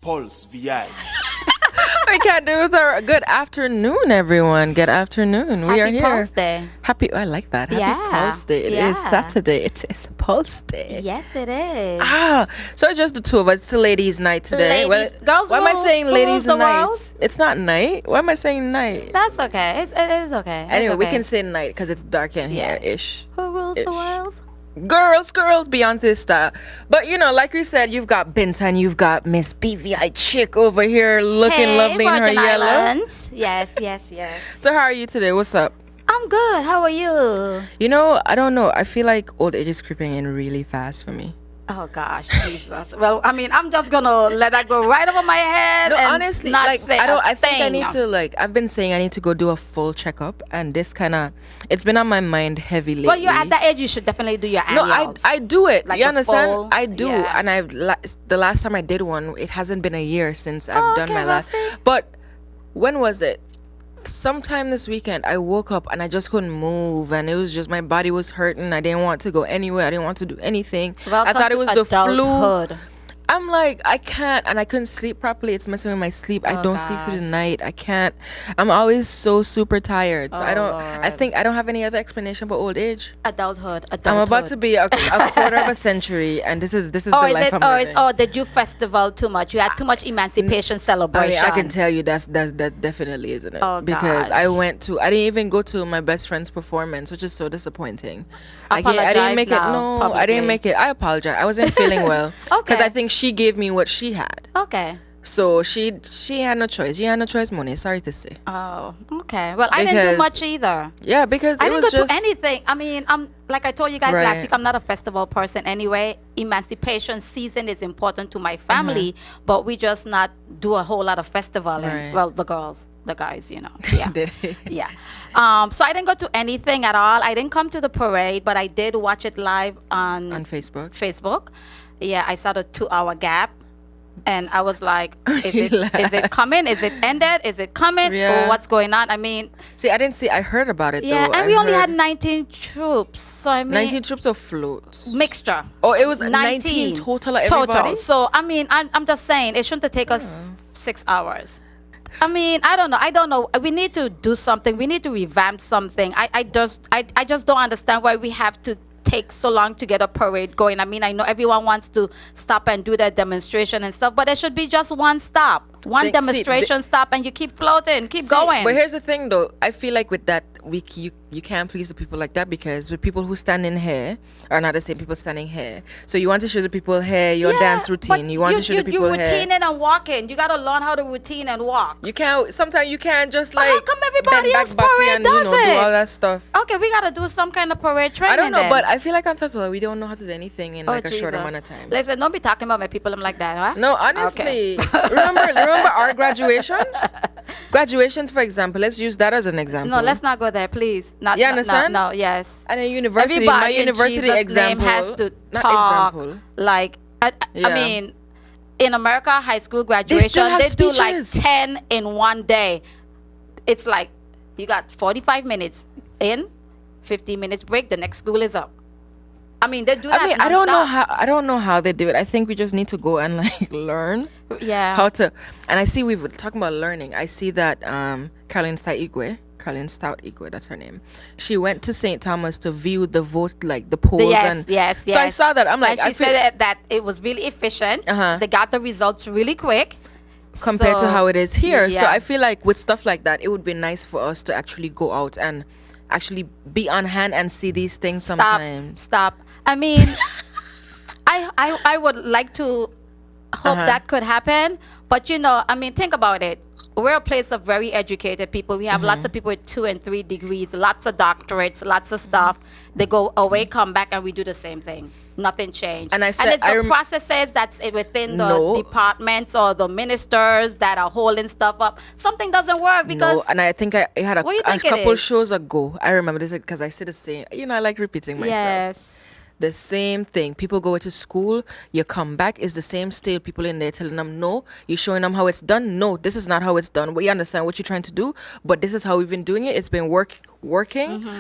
Pulse VI. We can't do it. Our good afternoon, everyone. Good afternoon. We are Happy here. Pulse Day. Happy. I like that. Happy Yeah. Pulse Day. It is Yeah. Saturday. It is Pulse Day. Yes, it is. So it's just the two of us. It's a ladies' night today. Ladies- girls why am I rules- saying who ladies' rules the night? world? It's not night. Why am I saying night? That's okay. It is okay. It's Anyway, we okay. can say night because it's dark in here Yes. ish. Who rules Ish. the world? Girls, Beyonce style. But like we said, you've got Bintan, you've got Miss BVI chick over here looking Hey, lovely in her Virgin yellow. Islands. Yes. So how are you today? What's up? I'm good. How are you? I don't know. I feel like old age is creeping in really fast for me. Oh gosh, Jesus. Well, I mean, I'm just gonna let that go right over my head. No, and honestly, not like say I a think I thing. need to I've been saying I need to go do a full checkup, and this it's been on my mind heavy lately. Well, you're at that age. You should definitely do your No, annuals. I do it. Like you a understand? full- I do, yeah. and the last time I did one, it hasn't been a year since I've done okay, my well, last. see. But when was it? Sometime this weekend, I woke up and I just couldn't move, and it was just my body was hurting. I didn't want to go anywhere. I didn't want to do anything. I Welcome thought it to was the flu. adulthood. I'm like, I can't, and I couldn't sleep properly. It's messing with my sleep. I Oh, don't sleep through the gosh. night. I can't. I'm always so super tired. So Oh, I Lord. think I don't have any other explanation but old age. Adulthood. I'm about to be a quarter of a century, and this is the Or life I'm living. did you festival too much? You had too much emancipation I celebration. mean, I can tell you that definitely isn't it. Oh, because gosh. I didn't even go to my best friend's performance, which is so disappointing. I Apologize didn't make it. now, No, I publicly. didn't make it. I apologize. I wasn't feeling well. Because Okay. I think she gave me what she had. Okay. So she had no choice. She had no choice, money. Sorry to say. Oh, okay. Well, I didn't do Because- much either. Yeah, because I it didn't was go just to anything. I mean, I'm like I told you guys Right. last week. I'm not a festival person anyway. Emancipation season is important to my family, but we just not do a whole lot of festivaling. Right. Well, the girls, the guys, Yeah. Did it? Yeah. So I didn't go to anything at all. I didn't come to the parade, but I did watch it live on on Facebook. Facebook. Yeah, I saw the 2-hour gap. And I was like, is it Relax. coming? Is it ended? Is it coming? Yeah. Or what's going on? I mean, See, I didn't see. I heard about it yeah, though. and I we only had heard 19 troops. So I mean, 19 troops of floats. mixture. Oh, it was 19 total of everybody? Total. So I mean, I'm just saying it shouldn't take us 6 hours. I mean, I don't know. We need to do something. We need to revamp something. I just don't understand why we have to take so long to get a parade going. I mean, I know everyone wants to stop and do their demonstration and stuff, but there should be just one stop, one See, demonstration stop, and you keep floating, keep going. But here's the thing, though. I feel like with that, you can't please the people like that, because with people who stand in here are not the same people standing here. So you want to show the people here your Yeah, dance but routine. You want to show the people you here. routining and walking. You gotta learn how to routine and walk. You can't. Sometimes you can't just But like how come everybody bend else back, body parade and does do it? all that stuff. Okay, we gotta do some kind of parade training. I don't know, then. but I feel like on Tesla we don't know how to do anything in Oh, like a short Jesus. amount of time. Listen, don't be talking about my people. I'm like that, huh? No, honestly. remember our graduation? Graduations, for example. Let's use that as an example. No, let's not go there, please. Not, You no, understand? No, yes. And a university, Everybody my in university Jesus' example. name has to not talk. example. Like, I Yeah. mean, in America, high school graduation, still have they do like speeches. 10 in one day. It's like you got 45 minutes in, 15 minutes break. The next school is up. I mean, they do that. I mean, I don't know how they do it. I think we just need to go and like learn Yeah. how to. And I see we've talking about learning. I see that Caroline Stout Igwe, that's her name. She went to St. Thomas to view the vote, like the polls. Yes, yes. So I saw that. I'm like, and she I feel said that it was really efficient. Uh-huh. They got the results really quick. compared to So, how it is here. So yeah. I feel like with stuff like that, it would be nice for us to actually go out and actually be on hand and see these things sometimes. Stop. I mean, I would like to hope Uh-huh. that could happen, but I mean, think about it. We're a place of very educated people. We have Mm-hmm. lots of people with 2 and 3 degrees, lots of doctorates, lots of stuff. They go away, come back, and we do the same thing. Nothing changed. And I said- it's I the rem- processes that's within the No. departments or the ministers that are holding stuff up. Something doesn't work because No, and I think I had a What do you think it couple is? shows ago. I remember this because I said the same. I like repeating myself. yes. The same thing. People go to school, you come back, it's the same stale people in there telling them, no, you're showing them how it's done. No, this is not how it's done. We understand what you're trying to do, but this is how we've been doing it. It's been working.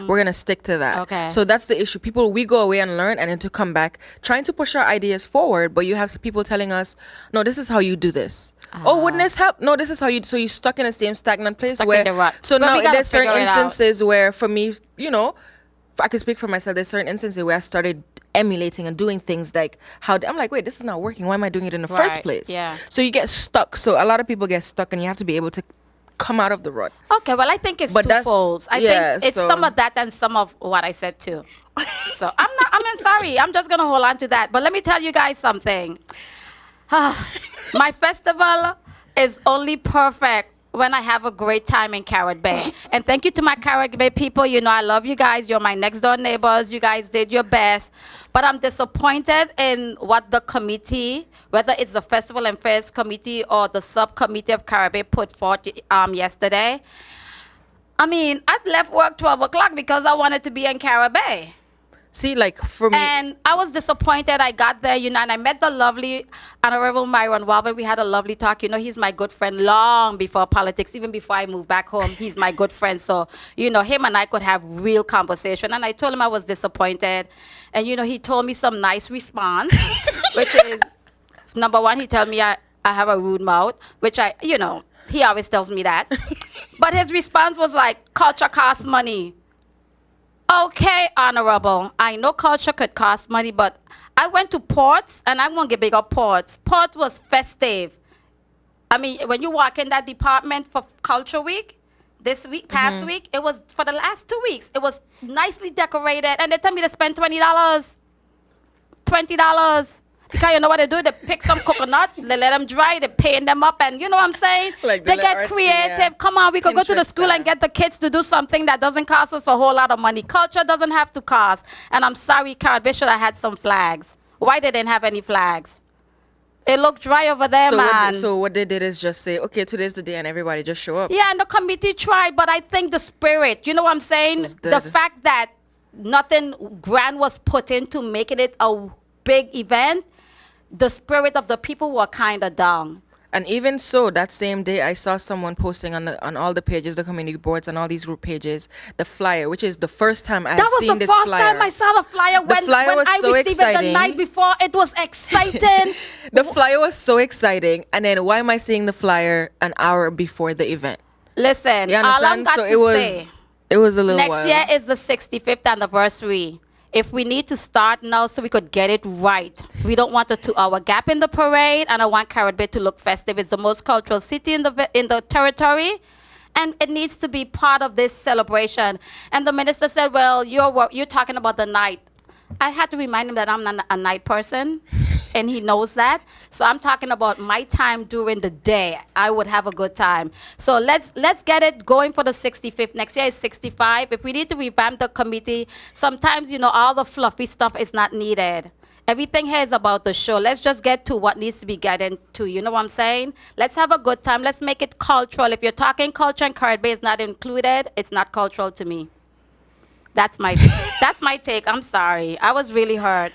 We're going to stick to that. Okay. So that's the issue. People, we go away and learn, and then to come back, trying to push our ideas forward, but you have people telling us, no, this is how you do this. Oh, wouldn't this help? No, this is how you, so you're stuck in the same stagnant place Stuck in where, the rut. so But now we gotta there's certain figure it out. instances where for me, you know, I can speak for myself. There's certain instances where I started emulating and doing things like how I'm like, wait, this is not working. Why am I doing it in the first Right, place? yeah. So you get stuck. So a lot of people get stuck, and you have to be able to come out of the rut. Okay, well, I think it's But that's- twofold. I yeah, think it's so- some of that and some of what I said too. So sorry. I'm just going to hold on to that. But let me tell you guys something. My festival is only perfect when I have a great time in Carrot Bay. And thank you to my Carrot Bay people. You know, I love you guys. You're my next door neighbors. You guys did your best. But I'm disappointed in what the committee, whether it's the Festival and Fairs Committee or the subcommittee of Carrot Bay put forth yesterday. I mean, I left work 12 o'clock because I wanted to be in Carrot Bay. See, like for me, And I was disappointed. I got there, you know, and I met the lovely Honorable Myron Walvin. We had a lovely talk. You know, he's my good friend long before politics, even before I moved back home. He's my good friend. So, you know, him and I could have real conversation. And I told him I was disappointed. And, you know, he told me some nice response, which is, number one, he told me I have a rude mouth, which you know, he always tells me that. But his response was like, culture costs money. Okay, Honorable. I know culture could cost money, but I went to Ports, and I won't get big up Ports. Ports was festive. I mean, when you walk in that department for Culture Week, this week, past week, it was for the last 2 weeks. It was nicely decorated, and they tell me to spend $20. $20. Because you know what they do? They pick some coconut, they let them dry, they paint them up, and you know what I'm saying? Like the they little get artsy, creative. yeah. Come on, we could go to the Pinterest school and style. get the kids to do something that doesn't cost us a whole lot of money. Culture doesn't have to cost. And I'm sorry, Carrot Bay should have had some flags. Why they didn't have any flags? It looked dry over there, man. So what they did is just say, okay, today's the day, and everybody just show up. Yeah, and the committee tried, but I think the spirit, you know what I'm saying? Was The dead. fact that nothing grand was put into making it a big event, the spirit of the people were kind of down. And even so, that same day, I saw someone posting on all the pages, the community boards, and all these group pages, the flyer, which is the first time I have That was seen the this first flyer. time I saw the flyer. When flyer was I so received it the exciting. night before, it was exciting. The flyer was so exciting, and then why am I seeing the flyer an hour before the event? Listen, You all I'm understand? got So to it was say, it was a little next while. year is the 65th anniversary. If we need to start now so we could get it right, we don't want a 2-hour gap in the parade, and I want Carrot Bay to look festive. It's the most cultural city in the territory, and it needs to be part of this celebration. And the minister said, well, you're talking about the night. I had to remind him that I'm not a night person, and he knows that. So I'm talking about my time during the day. I would have a good time. So let's get it going for the 65th. Next year is 65. If we need to revamp the committee, sometimes, you know, all the fluffy stuff is not needed. Everything here is about the show. Let's just get to what needs to be gotten to. You know what I'm saying? Let's have a good time. Let's make it cultural. If you're talking culture and Carrot Bay is not included, it's not cultural to me. That's my take. I'm sorry. I was really hurt.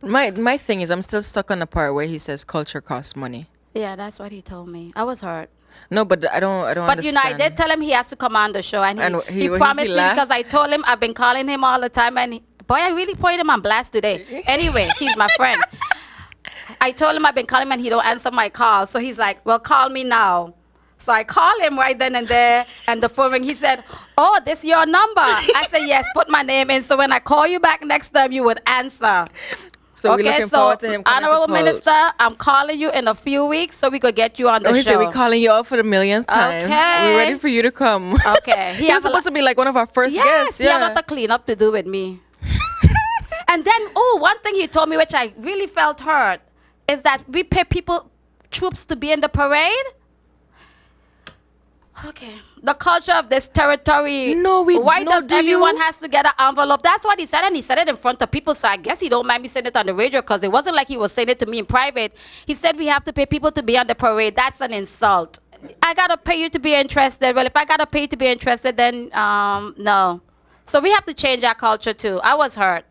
My thing is, I'm still stuck on the part where he says culture costs money. Yeah, that's what he told me. I was hurt. No, but I don't But understand. you know, I did tell him he has to come on the show, and And he he promised me laughed? because I told him I've been calling him all the time, and boy, I really put him on blast today. Anyway, he's my friend. I told him I've been calling him, and he don't answer my call, so he's like, "Well, call me now." So I called him right then and there, and the phone rang. He said, "Oh, this your number?" I said, "Yes, put my name in, so when I call you back next time, you would answer." So we're looking forward to him coming Honorable to Pulse. Minister, I'm calling you in a few weeks so we could get you on the Oh, he show. said we're calling you out for the millionth time. Okay. We're ready for you to come. Okay. He was supposed to be like one of our first Yes, guests. he had a Yeah. lot of cleanup to do with me. And then, one thing he told me, which I really felt hurt, is that we pay troops to be in the parade. Okay. The culture of this territory. No, Why no, does do everyone you? has to get an envelope? That's what he said, and he said it in front of people. So I guess he don't mind me saying it on the radio because it wasn't like he was saying it to me in private. He said we have to pay people to be on the parade. That's an insult. I gotta pay you to be interested. Well, if I gotta pay you to be interested, then no. So we have to change our culture too. I was hurt.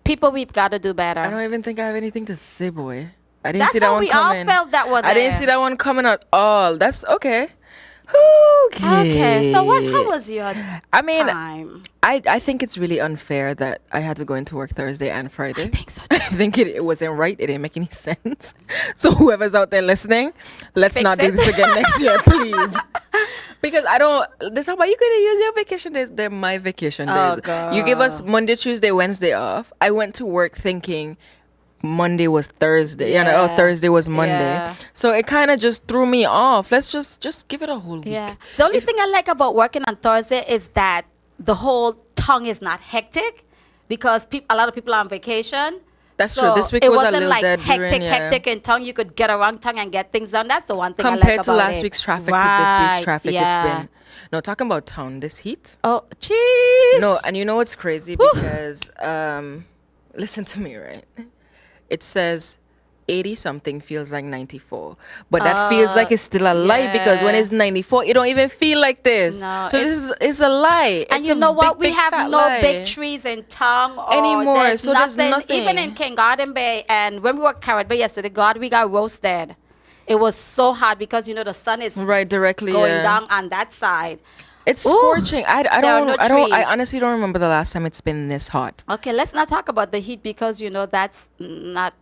People, we've got to do better. I don't even think I have anything to say, boy. I didn't That's see that how one we all coming. felt that one I didn't there. see that one coming at all. That's okay. Okay, so how was your I mean, time? I think it's really unfair that I had to go into work Thursday and Friday. I think so I too. think it wasn't right. It didn't make any sense. So whoever's out there listening, let's Fix not do it. this again next year, please. Because I don't. This how about you gonna use your vacation days? They're my vacation Oh, days. You give us God. Monday, Tuesday, Wednesday off. I went to work thinking Monday was Thursday. Yeah. Thursday was Monday. Yeah. So it kind of just threw me off. Let's just give it a whole week. Yeah. The only thing I like about working on Thursday is that the whole tongue is not hectic because a lot of people are on vacation. That's So true. This week it was a wasn't little like dead hectic, during, yeah. hectic in tongue. You could get around tongue and get things done. That's the one thing I like Compared about to last it. week's traffic to this Right, week's traffic, yeah. it's been. No, talking about town, this heat. Oh, jeez. No, and you know what's crazy because listen to me, right? It says 80 something feels like 94, but that feels like it's still a lie because when yeah. it's 94, it don't even feel like this. No, so this is a lie. And It's you a know what? big, We big, have fat no lie. big trees in town or Anymore, There's so there's nothing. Even in King Garden Bay, and when we were at Carrot Bay yesterday, God, we got roasted. It was so hot because the sun is Right, directly going yeah. down on that side. It's Ooh, scorching. I there are don't no I trees. honestly don't remember the last time it's been this hot. Okay, let's not talk about the heat because that's not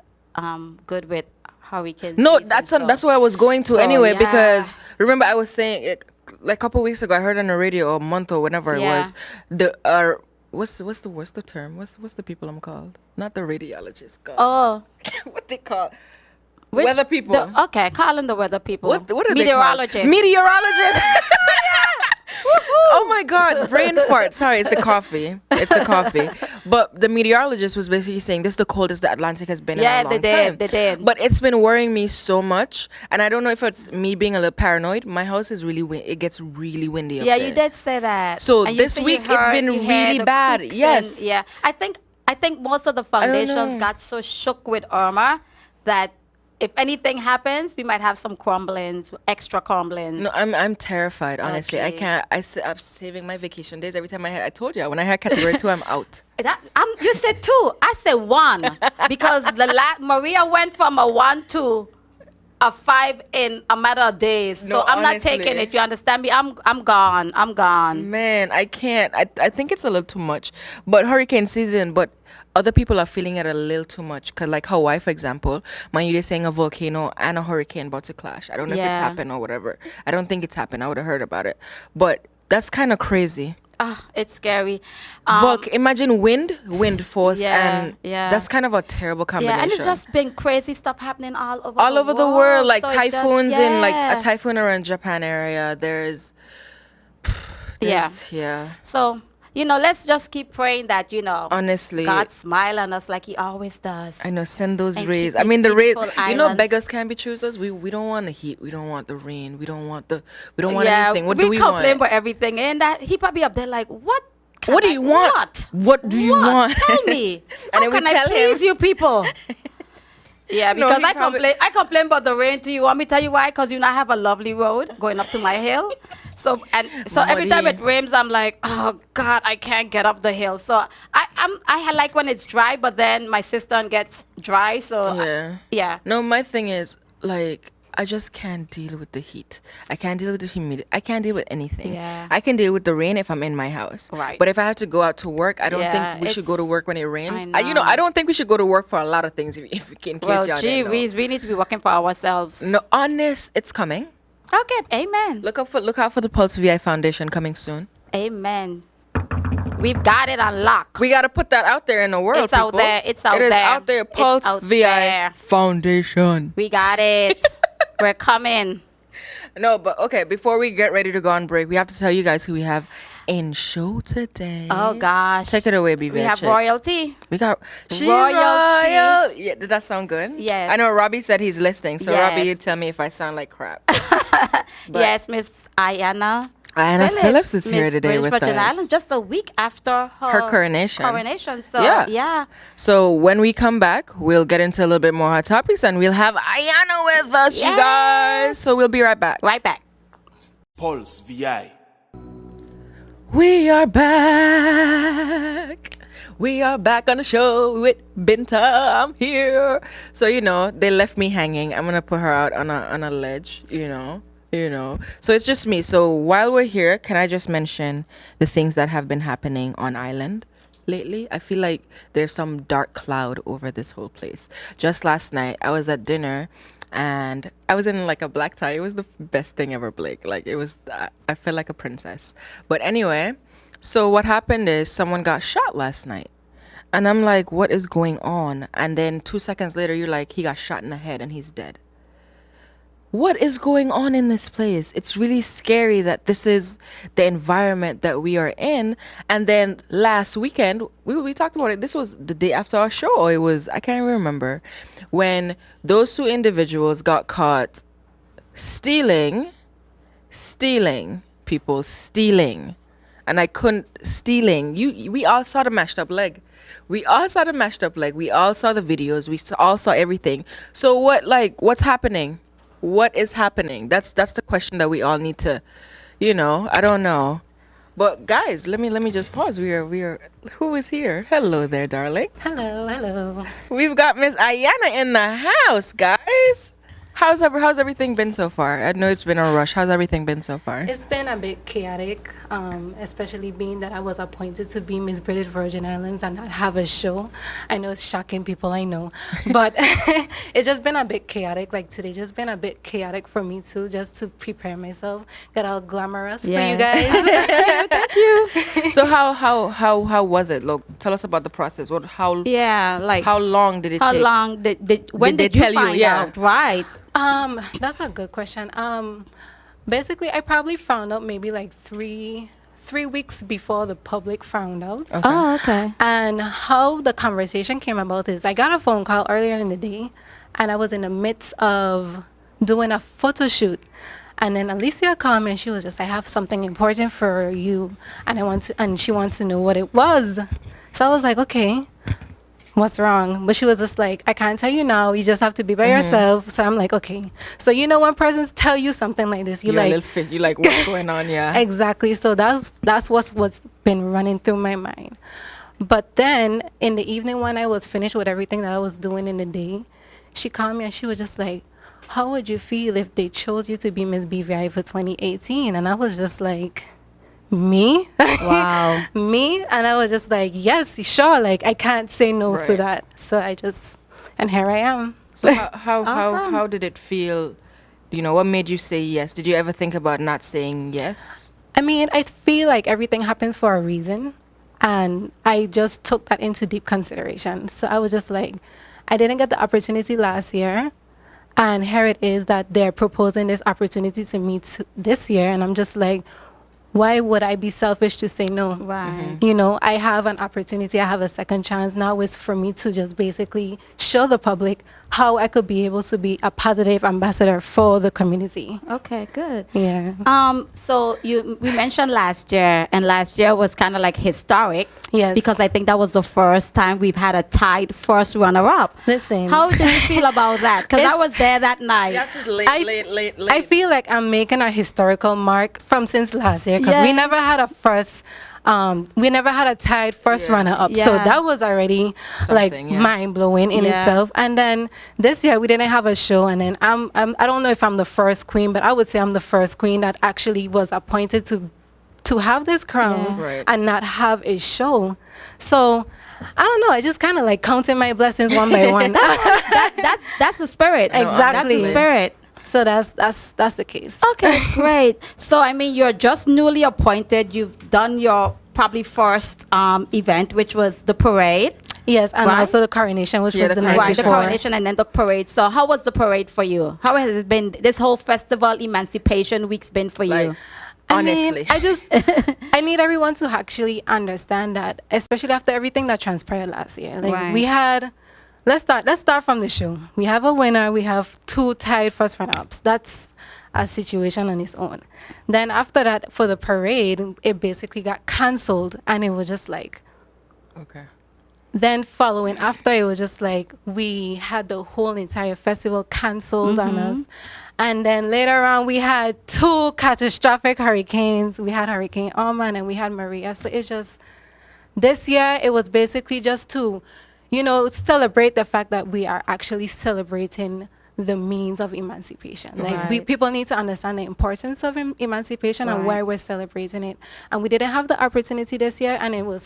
good with hurricanes. No, that's where I was going to So, anyway. yeah. Because remember, I was saying it, like a couple weeks ago. I heard on the radio, or a month or whenever it Yeah. was, what's the term? What's the people I'm called? Not the radiologist. God. Oh, What they call which- weather people? Okay, call them the weather people. What are they called? Meteorologists. Meteorologists. Oh my God, brain fart. Sorry, it's the coffee. It's the coffee. But the meteorologist was basically saying this is the coldest the Atlantic has been Yeah, in a long they did, time. they did. But it's been worrying me so much, and I don't know if it's me being a little paranoid. My house is really it gets really windy up Yeah, there. you did say that. So And you this said week you it's heard- been you heard really the bad. creaks Yes. yeah, I think most of the foundations know. got so shook with Irma that if anything happens, we might have some crumblings, extra crumblings. No, I'm terrified. Honestly, I Okay. can't. I'm saving my vacation days every time I told you when I had category 2, I'm out. You said 2. I said 1 because Maria went from a 1 to a 5 in a matter of days. No, So I'm not honestly. taking it. You understand me? I'm gone. I'm gone. Man, I can't. I think it's a little too much. But hurricane season, but other people are feeling it a little too much. Cause like Hawaii, for example, mind you, they're saying a volcano and a hurricane about to clash. I don't know if it's Yeah. happened or whatever. I don't think it's happened. I would have heard about it. But that's kind of crazy. It's scary. Imagine wind force, Yeah, and yeah. that's kind of a terrible combination. Yeah, and it's just been crazy stuff happening all over all over the world, like So it's just- typhoons in like yeah. a typhoon around Japan area. There's yeah. So, let's just keep praying that, Honestly, God smile on us like he always does. I know, send those And rays. keep I mean, these the rays. beautiful You know, islands. beggars can't be choosers. We don't want the heat. We don't want the rain. We don't want yeah, anything. What we do we complain want? for everything, and that he probably up there like, what? What do you want? What do you want? Tell me. And How then we can I tell him. please you people? Yeah, No, because he probably- I complain about the rain to you. Want me to tell you why? Because I have a lovely road going up to my hill. So every time Muddy. it rains, I'm like, oh God, I can't get up the hill. So I like when it's dry, but then my cistern gets dry. So Yeah. yeah. No, my thing is like I just can't deal with the heat. I can't deal with the humidity. I can't deal with anything. Yeah. I can deal with the rain if I'm in my house. Right. But if I have to go out to work, I don't Yeah, think we should go to work when it rains. I know. I don't think we should go to work for a lot of things. If in case Well, y'all gee didn't know. whiz, we need to be working for ourselves. No, honest, it's coming. Okay, amen. Look out for the Pulse VI Foundation coming soon. Amen. We've got it on lock. We gotta put that out there in the world. It's out people. there. It's out It is there. out there. It's Pulse out VI there. Foundation. We got it. We're coming. No, but okay. Before we get ready to go on break, we have to tell you guys who we have in show today. Oh gosh. Take it away, BB. We have royalty. We got she Royalty. royal. Yeah, did that sound good? Yes. I know Robbie said he's listening, so Yes. Robbie, you tell me if I sound like crap. But- Yes, Miss Ayana. A'yana Phillips is here Miss today British with Virgin us. Islands, just a week after Her coronation. So Yeah. yeah. So when we come back, we'll get into a little bit more hot topics, and we'll have Ayana with us, you guys. So we'll be right back. Right back. Pulse VI. We are back. We are back on the show with Binta. I'm here. So they left me hanging. I'm gonna put her out on a ledge. So it's just me. So while we're here, can I just mention the things that have been happening on island lately? I feel like there's some dark cloud over this whole place. Just last night, I was at dinner and I was in like a black tie. It was the best thing ever, Blake. Like it was, I felt like a princess. But anyway, so what happened is someone got shot last night. And I'm like, what is going on? And then 2 seconds later, you're like, he got shot in the head and he's dead. What is going on in this place? It's really scary that this is the environment that we are in. And then last weekend, we talked about it. This was the day after our show, or it was, I can't even remember, when those two individuals got caught stealing, people stealing. And I couldn't, stealing. We all saw the mashed up leg. We all saw the mashed up leg. We all saw the videos. All saw everything. So what's happening? What is happening? That's the question that we all need to, I don't know. But guys, let me just pause. We are who is here? Hello there, darling. Hello. We've got Miss Ayana in the house, guys. How's everything been so far? I know it's been a rush. How's everything been so far? It's been a bit chaotic, especially being that I was appointed to be Miss British Virgin Islands and not have a show. I know it's shocking people, I know. But it's just been a bit chaotic. Like today just been a bit chaotic for me too, just to prepare myself, get all glamorous for you guys. Thank you. So how was it? Look, tell us about the process. How long did it how take? long when Did they did you tell you? find Yeah. out? Right. That's a good question. Basically, I probably found out maybe like three weeks before the public found out. Okay. Oh, okay. And how the conversation came about is I got a phone call earlier in the day, and I was in the midst of doing a photo shoot. And then Alicia called me and she was just, I have something important for you, and she wants to know what it was. So I was like, okay, what's wrong? But she was just like, I can't tell you now. You just have to be by yourself. So I'm like, okay. So when persons tell you something like this, You're a little fit. You like what's going on, yeah. Exactly. So that's what's been running through my mind. But then in the evening when I was finished with everything that I was doing in the day, she called me and she was just like, how would you feel if they chose you to be Miss BVI for 2018? And I was just like, me? Wow. Me? And I was just like, yes, sure. Like I can't say no to Right. that. So and here I am. So how Awesome. did it feel? What made you say yes? Did you ever think about not saying yes? I mean, I feel like everything happens for a reason. And I just took that into deep consideration. So I was just like, I didn't get the opportunity last year. And here it is that they're proposing this opportunity to me this year. And I'm just like, why would I be selfish to say no? Right. I have an opportunity. I have a second chance. Now it's for me to just basically show the public how I could be able to be a positive ambassador for the community. Okay, good. Yeah. So we mentioned last year, and last year was kind of like historic. Yes. Because I think that was the first time we've had a tied first runner-up. Listen. How did you feel about that? Because I was there that night. That's just late. I feel like I'm making a historical mark from since last year because we Yeah. never had a first. We never had a tied first Yeah. runner-up, so Yeah. that was already Something, yeah. mind-blowing in Yeah. itself. And then this year we didn't have a show, and then I don't know if I'm the first queen, but I would say I'm the first queen that actually was appointed to have this crown Yeah. Right. and not have a show. So I don't know. I just kind of like counting my blessings one by one. That's the spirit. Exactly. That's the spirit. So that's the case. Okay, great. So, I mean, you're just newly appointed. You've done your probably first event, which was the parade. Yes, and Right? also the coronation, which Yeah, was the the night Right, the before. coronation and then the parade. So, how was the parade for you? How has it been, this whole festival, Emancipation Week's been for you? Like, honestly. I need everyone to actually understand that, especially after everything that transpired last year. Like Right. we had, let's start from the show. We have a winner. We have two tied first runner-ups. That's a situation on its own. Then after that, for the parade, it basically got cancelled, and it was just like. Okay. Then following after, it was just like we had the whole entire festival canceled on us. And then later on, we had two catastrophic hurricanes. We had Hurricane Irma and we had Maria. So it's just this year it was basically just to, celebrate the fact that we are actually celebrating the means of emancipation. Like Right. people need to understand the importance of emancipation and why Right. we're celebrating it. And we didn't have the opportunity this year, and it was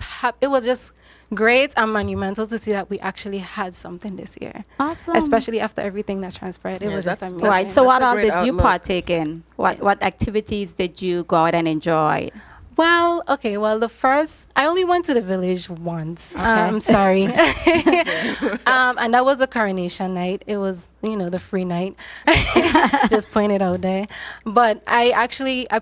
just great and monumental to see that we actually had something this year. Awesome. Especially after everything that transpired. It Yeah, was just that's- amazing. Right. So That's what a all great did you outlook. partake in? What activities did you go out and enjoy? Well, okay. Well, I only went to the village once. Okay. I'm sorry. And that was a coronation night. It was, the free night. Just point it out there. But I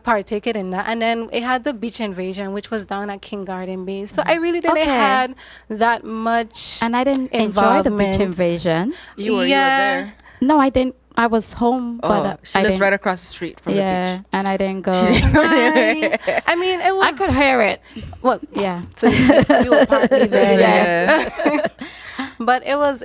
partaked in that. And then it had the beach invasion, which was down at King Garden Bay. So I really didn't Okay. had that much And I didn't enjoy the beach involvement. invasion. You were Yeah. there. No, I didn't. I was home, Oh, but she I lives didn't. right across the street from the Yeah, beach. and I didn't go. I mean, it was. I could hear it. Well, Yeah. so you were partly there. Yeah. But it was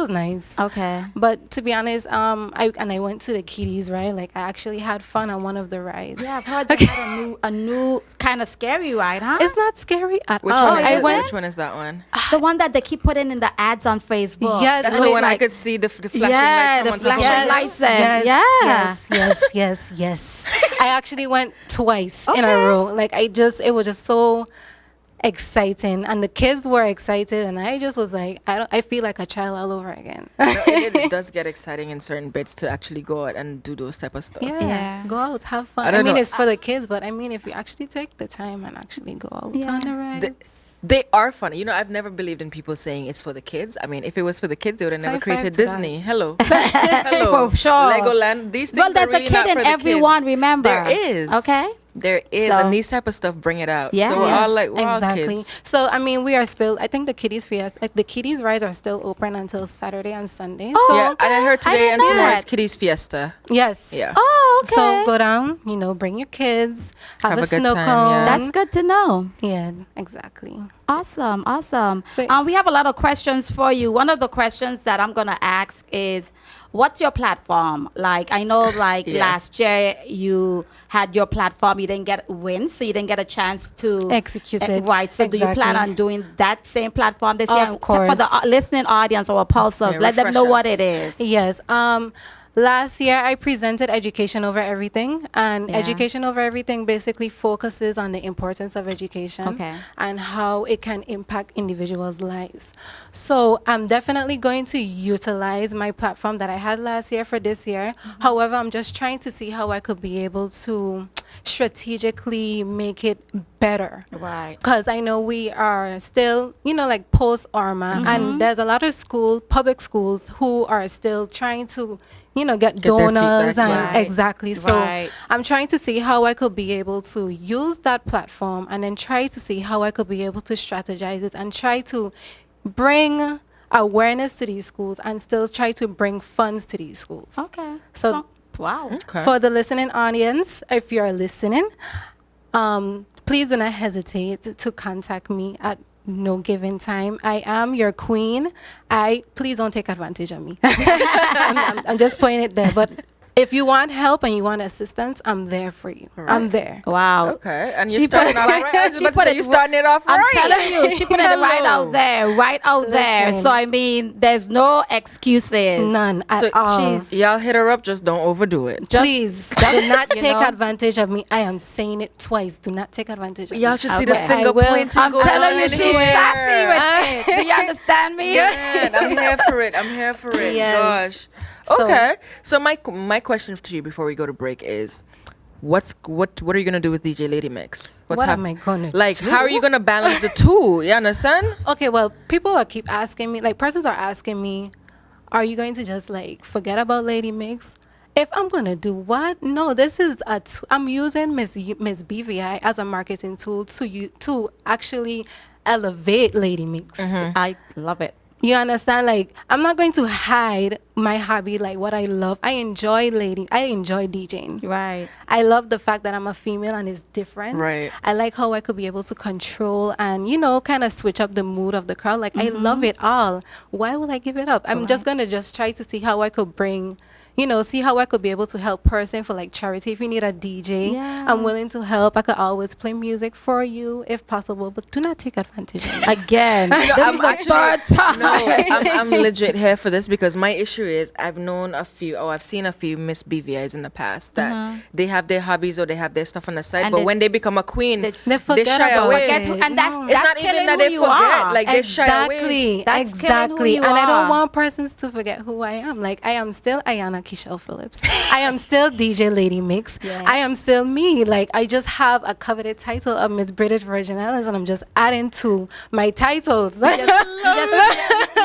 nice. Okay. But to be honest, I went to the kiddies, right? Like I actually had fun on one of the rides. Yeah, I've heard they had a new kind of scary ride, huh? It's not scary at Which all. one is I it? went. Which one is that one? the one that they keep putting in the ads on Facebook. Yes, That's it the was one I like- could see the flashing Yeah, lights the come on top of flashing it. lights. said, yes. I actually went twice in a Okay. row. Like it was just so exciting, and the kids were excited, and I just was like, I feel like a child all over again. No, it does get exciting in certain bits to actually go out and do those type of stuff. Yeah. Go out, have fun. I I, don't mean, know. it's for the kids, but I mean, if you actually take the time and actually go out Yeah. on the rides. They are funny. I've never believed in people saying it's for the kids. I mean, if it was for the kids, they would have never High five created to that. Disney. Hello. Hello. For sure. Legoland. These things Well, are there's really a kid not in for the everyone, kids. remember? There is. Okay. There is. So- And these type of stuff bring it out. Yeah. So we're all Yes, like, we're all Exactly. kids. So I mean, we are still. I think the kiddies rides are still open until Saturday and Sunday. Oh, So Yeah, and I heard I today didn't and know tomorrow is that. Kiddies Fiesta. yes. Yeah. Oh, okay. So go down. Bring your kids. Have a a good snow time, cone. yeah. That's good to know. Yeah, exactly. Awesome. So- We have a lot of questions for you. One of the questions that I'm gonna ask is, what's your platform? Like, I know, like Yeah. last year you had your platform, you didn't get wins, so you didn't get a chance to Execute it. Right. So do you plan Exactly. on doing that same platform this year? Of course. For the listening audience or pulsers, Yeah, let them refresh know what us. it is. Yes. Last year I presented Education Over Everything, and Yeah. Education Over Everything basically focuses on the importance of education Okay. and how it can impact individuals' lives. So I'm definitely going to utilize my platform that I had last year for this year. However, I'm just trying to see how I could be able to strategically make it better. Right. Because I know we are still, like post Arma, and there's a lot of public schools who are still trying to, get their donors feedback, and right. exactly. So Right. I'm trying to see how I could be able to use that platform and then try to see how I could be able to strategize it and try to bring awareness to these schools and still try to bring funds to these schools. Okay. So wow. Okay. for the listening audience, if you're listening, please do not hesitate to contact me at no given time. I am your queen. Please don't take advantage of me. I'm just putting it there. But if you want help and you want assistance, I'm there for you. I'm there. Wow. Okay. And you're She starting put- off right. I was she about to put say, it you're starting it off I'm right. telling you, she put it right out there, right out there. Listen. So I mean, there's no excuses. None So at all. y'all hit her up, just don't overdo it. Please do not you take know. advantage of me. I am saying it twice. Do not take advantage of Y'all me. should see the Okay. finger I will. pointing I'm going telling on you, in she's here. sassy with it. Do you understand me? Good. I'm here for it. I'm here for it. Yes. Gosh. So- Okay. So my question to you before we go to break is, what are you gonna do with DJ Lady Mix? What am I gonna like? do? How are you gonna balance the two? You understand? Okay, well, people will keep asking me, like persons are asking me, are you going to just like forget about Lady Mix? If I'm gonna do what? No, this is I'm using Miss BVI as a marketing tool to actually elevate Lady Mix. I love it. You understand? Like, I'm not going to hide my hobby, like what I love. I enjoy DJing. Right. I love the fact that I'm a female and it's different. Right. I like how I could be able to control and, kind of switch up the mood of the crowd. Like, I love it all. Why will I give it up? I'm just going to try to see how I could bring, see how I could be able to help person for like charity. If you need a DJ, Yeah. I'm willing to help. I could always play music for you if possible, but do not take advantage of me. Again, this I'm is the actually- third time. No, I'm legit here for this because my issue is I've known a few, or I've seen a few Miss BVIs in the past that they have their hobbies or they have their stuff on the side, And but they- when they become a queen, They forget shy about away. it. And that's, No. It's that's not even killing that who they you forget, are. like they shy away. Exactly, That's killing who exactly. you And I are. don't want persons to forget who I am. Like I am still A'yana Phillips. I am still DJ Lady Mix. Yes. I am still me. Like I just have a coveted title of Miss British Virgin Islands, and I'm just adding to my titles. You're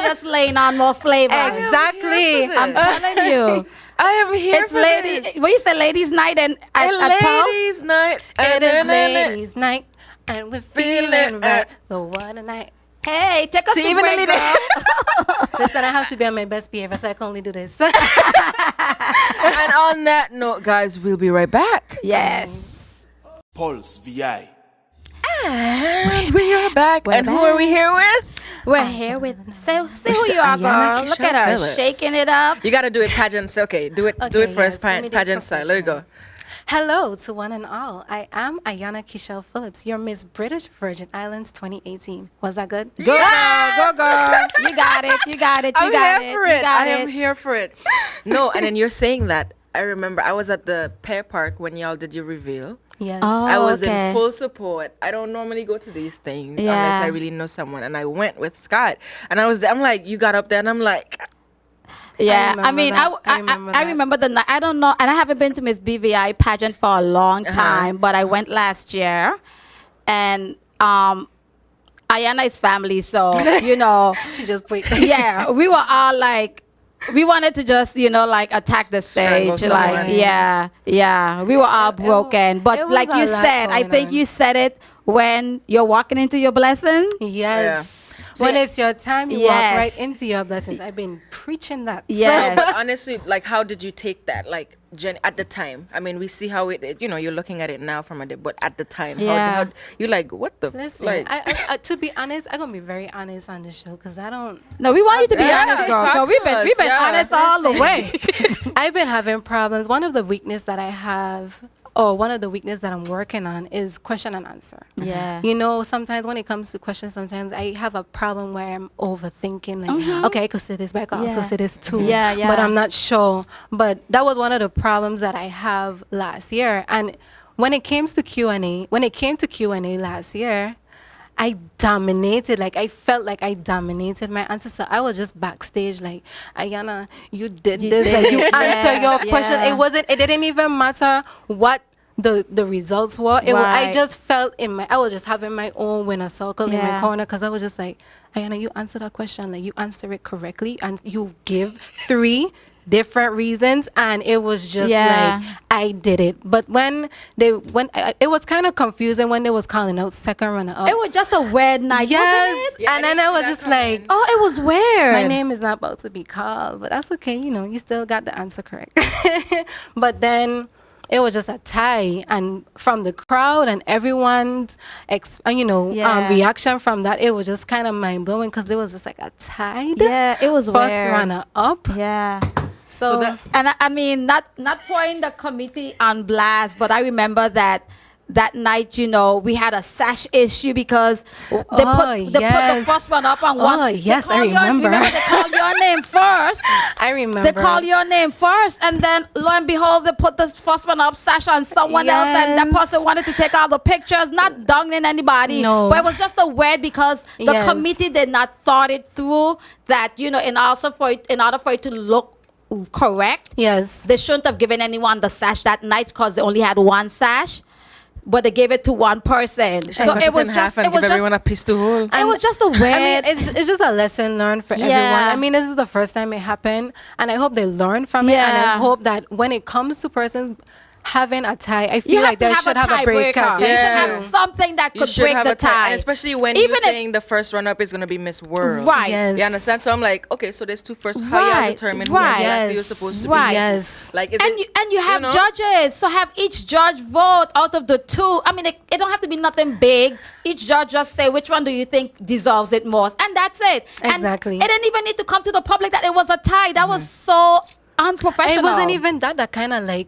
just laying on more flavor. Exactly. for I'm telling you. I am here It's for lady. this. What you say, ladies' night and at Pulse? Ladies' night. It is ladies' night, and we're feeling Feeling right. So what a night. Hey, take us See, to even break, the girl. Listen, I have to be on my best behavior, so I can only do this. And on that note, guys, we'll be right back. Yes. Pulse VI. And we are back. We're and who are we back. here with? We're here with say who Mr. you are, A'yana girl. Look at her Phillips. shaking it up. You gotta do it pageant. Okay, do it Okay, first, yes, let me do it pageant style. There you go. Hello to one and all. I am A'yana Phillips, your Miss British Virgin Islands 2018. Was that good? Go girl. You got it. You got it. You I'm got here it. for You it. got I am it. here for it. No, and then you're saying that. I remember I was at the Pear Park when y'all did your reveal. Yes. Oh, I was okay. in full support. I don't normally go to these things Yeah. unless I really know someone. And I went with Scott. And I'm like, you got up there and I'm like, Yeah, remember I mean, that. I I remember remember the night. I don't know, and I haven't been to Miss BVI pageant for a long time, but I went last year, and Ayana is family, so She just put. yeah, we were all like, we wanted to just like attack the Strangle stage, like someone. yeah, we were all It wa- broken, it but was like a you lot said, I going think on. you said it when you're walking into your blessing. Yes. See, When it's your time, you Yes. walk right into your blessings. I've been preaching that. Yes. but honestly, like, how did you take that? Like, at the time, I mean, we see how you're looking at it now from a day, but at the time, Yeah. how you like, what the, Listen, like, I, to be honest, I'm gonna be very honest on this show because I don't. No, we want you to be Yeah, honest, girl. talk 'cause to we've been us, yeah. honest all the way. I've been having problems. One of the weakness that I have, or one of the weakness that I'm working on, is question and answer. Yeah. Sometimes when it comes to questions, sometimes I have a problem where I'm overthinking. Like, okay, I could say this, but I could also Yeah. say this too. Yeah, yeah. But I'm not sure. But that was one of the problems that I have last year. And when it came to Q&A, last year, I dominated. Like I felt like I dominated my answer. So I was just backstage, like, Ayana, you did You this. did Like you it. answer Yeah, your question. yeah. It didn't even matter what the results were. I Right. just felt I was just having my own winner circle in my Yeah. corner because I was just like, Ayana, you answer that question, like you answer it correctly, and you give 3 different reasons, and it was just Yeah. like I did it. But it was kind of confusing when they was calling out second runner up. It was just a weird night, yes, wasn't it? Yeah, and I then didn't I was see that just like, Oh, it was weird. my name is not about to be called, but that's okay. You still got the answer correct. But then it was just a tie, and from the crowd and everyone's, Yeah. reaction from that, it was just kind of mind blowing because it was just like a tie. Yeah, it was First weird. runner up. Yeah. So, And I mean, not putting the committee on blast, but I remember that night, we had a sash issue because they put the yes. first one up on one. Oh, they yes, I call remember. They call your name first. I remember. They call your name first, and then lo and behold, they put the first one up sash on someone else, and that Yes. person wanted to take all the pictures, not downing anybody. No. But it was just a weird because the Yes. committee did not thought it through that, in order for it to look correct, Yes. they shouldn't have given anyone the sash that night because they only had one sash, but they gave it to one person. So cut it was in just half and it was give everyone just a piece to hold. it was just a weird. I mean, it's just a lesson learned for everyone. Yeah. I mean, this is the first time it happened, and I hope they learn from it. And I Yeah. hope that when it comes to persons having a tie, I feel you have like to they have should a have a breaker. tiebreaker. You should have Yeah. something that You could should break have the a tie, tie. and especially when Even you're if- saying the first runner-up is going to be Miss World. Right. Yes. You understand? So I'm like, okay, so there's 2 first. How y'all Right, determine right. who exactly you're Yes. supposed to Right. be? Yes. Like, is and it, you have know? judges, so have each judge vote out of the 2. I mean, it don't have to be nothing big. Each judge just say which one do you think deserves it most, and that's it. And Exactly. it didn't even need to come to the public that it was a tie. That was so unprofessional. It wasn't even that. That kind of like,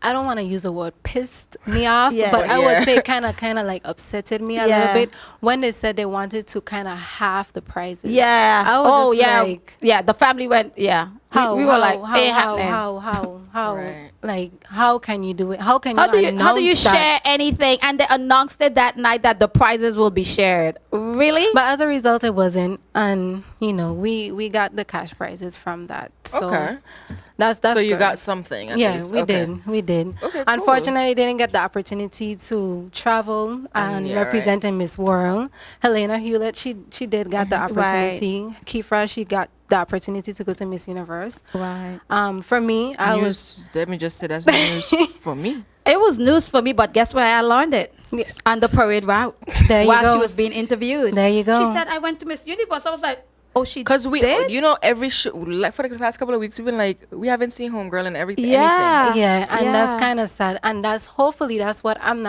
I don't want to use the word pissed me off, Yeah. but I Yeah. would say kind of like upsetted me a Yeah. little bit when they said they wanted to kind of half the prices. Yeah. I was just yeah. like, Yeah. The family went. Yeah. We were like, ain't happening. how, Right. like, how can you do it? How can How do you announce that? share anything? And they announced it that night that the prizes will be shared. Really? But as a result, it wasn't, and we got the cash prizes from that. So Okay. that's So you good. got something. At Yeah, least. we Okay. we did. Okay, cool. Unfortunately, didn't get the opportunity to travel and yeah, right. represent in Miss World. Helena Hewlett, she did got the opportunity. Kifra, she got the opportunity to go to Miss Universe. Right. For me, I was Let me just say that's news for me. It was news for me, but guess where I learned it? Yes. On the parade route. There you while go. she was being interviewed. There you go. She said, I went to Miss Universe. I was like, oh, she Because we, did? every show, like for the past couple of weeks, we've been like, we haven't seen Homegirl and everything. Yeah. Yeah, and that's Yeah. kind of sad. And hopefully that's what I'm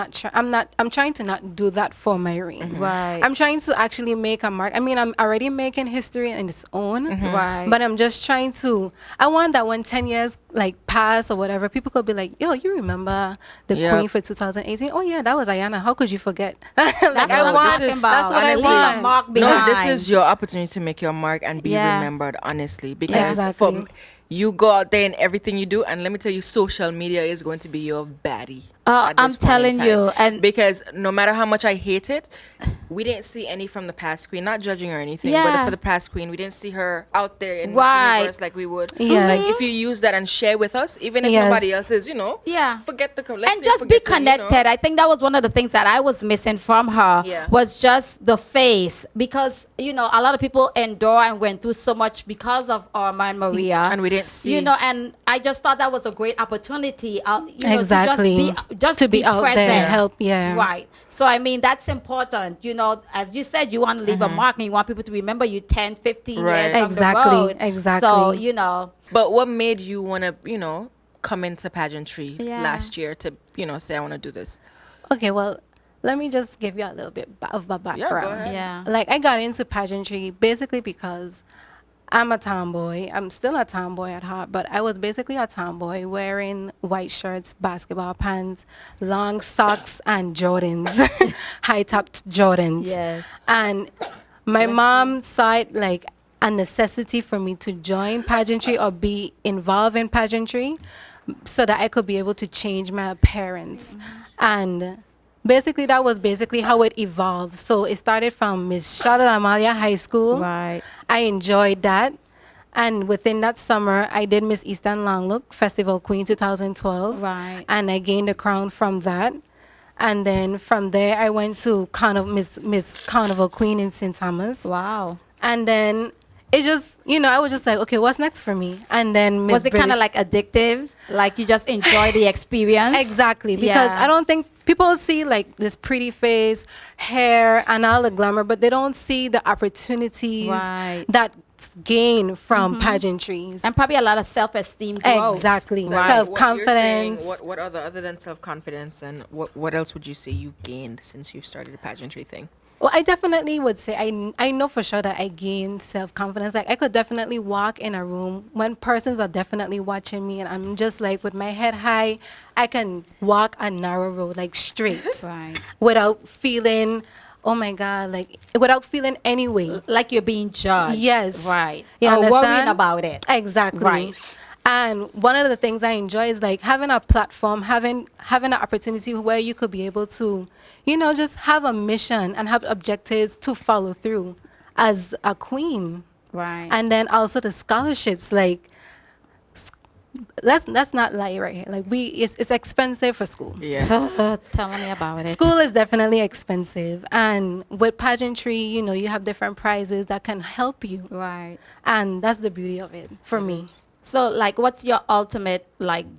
trying to not do that for my ring. Right. I'm trying to actually make a mark. I mean, I'm already making history in its own. Right. But I'm just trying to, I want that when 10 years like pass or whatever, people could be like, yo, you remember the Yep. queen for 2018? Oh yeah, that was Ayana. How could you forget? like, That's I what I'm want- talking this is- about. that's what I Leave want. a mark No, behind. this is your opportunity to make your mark and be Yeah. remembered, honestly. Because Exactly. you go out there in everything you do, and let me tell you, social media is going to be your baddie. at I'm this point in telling time. you, and because no matter how much I hate it, we didn't see any from the past queen. Not judging or anything, but Yeah. for the past queen, we didn't see her out there in Right. Miss Universe like we would. Yes. Like if you use that and share with us, even if Yes. nobody else is, Yeah. forget the let's and say just be forget to, connected. I think that was one of the things that I was missing from her Yeah. was just the face, because a lot of people endure and went through so much because of Armand Maria, and we didn't see. and I just thought that was a great opportunity. Exactly. To be out present. there, help, yeah. Right. So I mean that's important. As you said, you want to leave a mark and you want people to remember you 10, 15 Right. years down Exactly, the road. exactly. So But what made you want to, come into pageantry Yeah. last year to, say I want to do this? Okay, well, let me just give you a little bit of a background. ahead. Yeah. Like, I got into pageantry basically because I'm a tomboy. I'm still a tomboy at heart, but I was basically a tomboy wearing white shirts, basketball pants, long socks, and Jordans, high-topped Jordans. Yes. And my mom saw it like a necessity for me to join pageantry or be involved in pageantry so that I could be able to change my appearance. And basically, that was basically how it evolved. So it started from Miss Charlotte Amalia High School. Right. I enjoyed that. And within that summer, I did Miss Eastern Longlook Festival Queen 2012. Right. And I gained a crown from that. And then from there, I went to Miss Carnival Queen in St. Thomas. Wow. And then it just, I was just like, okay, what's next for me? And then Miss Was it kind of British- like addictive? Like you just enjoy the experience? Exactly, because Yeah. I don't think people see like this pretty face, hair, and all the glamour, but they don't see the opportunities Right. that gain from pageantries. And probably a lot of self-esteem growth. Exactly, So what you're saying, self-confidence. what other than self-confidence, and what else would you say you gained since you started the pageantry thing? Well, I definitely would say I know for sure that I gained self-confidence. Like I could definitely walk in a room when persons are definitely watching me, and I'm just like with my head high, I can walk a narrow road like straight Right. without feeling, oh my God, like without feeling any way. Like you're being judged. Yes. Right. You or worrying understand? about it. Exactly. Right. And one of the things I enjoy is like having a platform, having an opportunity where you could be able to, just have a mission and have objectives to follow through as a queen. Right. And then also the scholarships, like let's not lie right here. Like it's expensive for school. Yes. Tell me about it. School is definitely expensive, and with pageantry, you have different prizes that can help you, Right. and that's the beauty of it for me. So, like, what's your ultimate,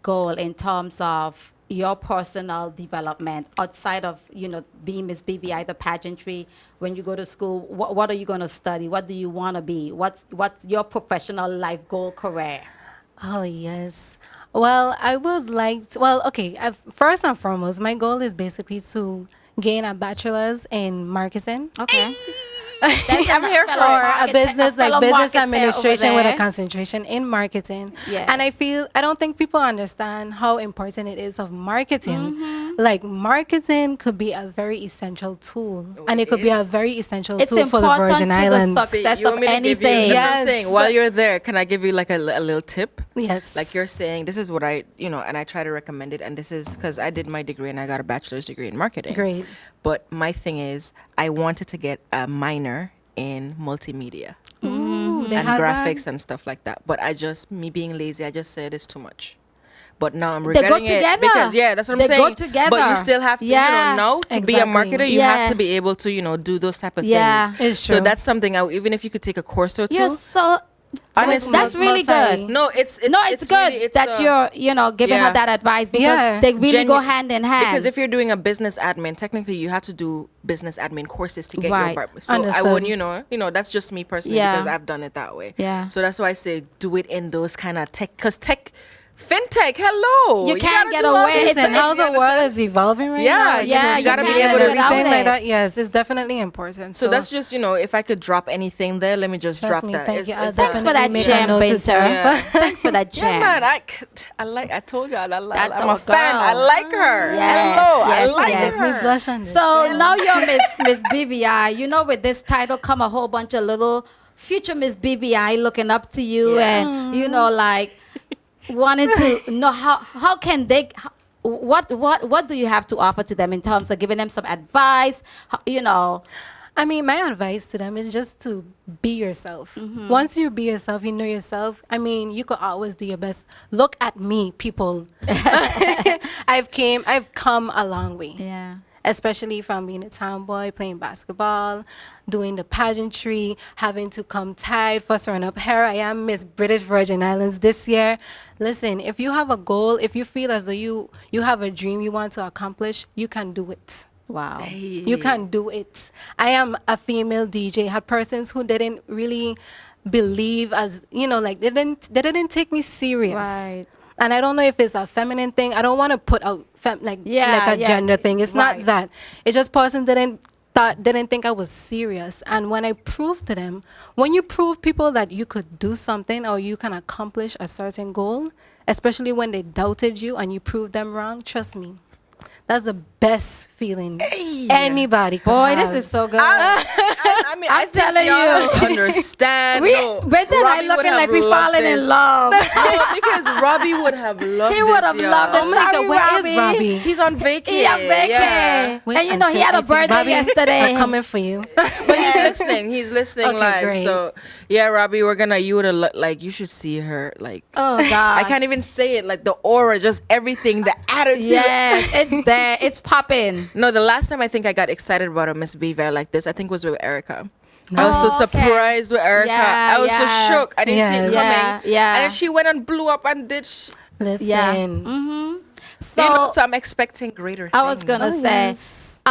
goal in terms of your personal development outside of, being Miss BBI, the pageantry? When you go to school, what are you going to study? What do you want to be? What's your professional life goal, career? Oh, yes. Well, I would like to, well, okay, first and foremost, my goal is basically to gain a bachelor's in marketing. Okay. I'm here for or it. a business like fellow business marketer administration over with a there. concentration in marketing. Yes. And I don't think people understand how important it is of marketing. Mm-hmm. Like marketing could be a very essential tool, and it could be a very essential It's tool for the important Virgin to the Islands. success You of want me to give you, anything. that's what I'm Yes. saying. While you're there, can I give you like a little tip? Yes. Like you're saying, this is what and I try to recommend it. And this is because I did my degree and I got a bachelor's degree in marketing. Great. But my thing is, I wanted to get a minor in multimedia Ooh, they and had that? graphics and stuff like that. But me being lazy, I just said it's too much. But now I'm They go regretting it together. because that's what I'm They saying. go together. But you still have to, Yeah. now to be a Exactly. marketer, you have Yeah. to be able to, do those type of Yeah. things. It's So true. that's something. Even if you could take a course or 2 You're so. Honestly, that's really multi- good. No, it's No, it's good really, that you're giving her yeah. that advice because Yeah. they really go Genu- hand in hand. Because if you're doing a business admin, technically you have to do business admin courses to get Right. your bar. So I Understood. wouldn't, that's just me personally Yeah. because I've done it that way. Yeah. So that's why I say do it in those kind of fintech. Hello, You can't gotta get do all away. these It's- And things, how you the world understand? is evolving right Yeah, now. yeah, you you gotta can't be able do to without everything it. like that. Yes, it's definitely important. So that's just if I could drop anything there, let me just Trust drop me, that. thank you. I'll Thanks for definitely that make a gem, note to Binter. self. Yeah. Thanks for that Yeah, gem. man, I told y'all, That's I'm our a fan. I girl. like her. Yes, Hello, yes, I like yes. Make me her. blush on this So show. now you're Miss BBI. With this title come a whole bunch of little future Miss BBI looking up to you and like wanting to know how can they what do you have to offer to them in terms of giving them some advice? I mean, my advice to them is just to be yourself. Mm-hmm. Once you be yourself, you know yourself. I mean, you could always do your best. Look at me, people. I've come a long way. Yeah. Especially from being a tomboy, playing basketball, doing the pageantry, having to come tied for throwing up hair. I am Miss British Virgin Islands this year. Listen, if you have a goal, if you feel as though you have a dream you want to accomplish, you can do it. Wow. You can do it. I am a female DJ. Had persons who didn't really believe as like they didn't take me serious. Right. And I don't know if it's a feminine thing. I don't want to put out like a gender thing. It's right. not that. It's just persons didn't think I was serious. And when I proved to them, when you prove people that you could do something or you can accomplish a certain goal, especially when they doubted you and you proved them wrong, trust me, that's the best feeling anybody could Boy, have. this is so good. I mean, I'm I think telling y'all you. understand. Brenton and I Robbie would looking have like we loved falling this. in love. No, because Robbie would have loved He this, would have y'all. loved it. Oh my God, Sorry, where is Robbie. Robbie? He's on vacation. He on vacay. Yeah. Wait And he until had a I see birthday Robbie. yesterday. I'm coming for you. But he's listening. He's listening Okay, live. great. So yeah, Robbie, you would have you should see her. Like Oh God. I can't even say it. Like the aura, just everything, the attitude. Yes, it's there. It's popping. No, the last time I think I got excited about a Miss Beaver like this, I think was with Erica. I was so Oh, okay. surprised with Erica. Yeah, I was so yeah. shook. I didn't see it Yes. coming. Yeah. And then she went and blew up and did. Listen. Yeah. Mm-hmm. So, So I'm expecting greater. I was things. gonna Oh, say, yes.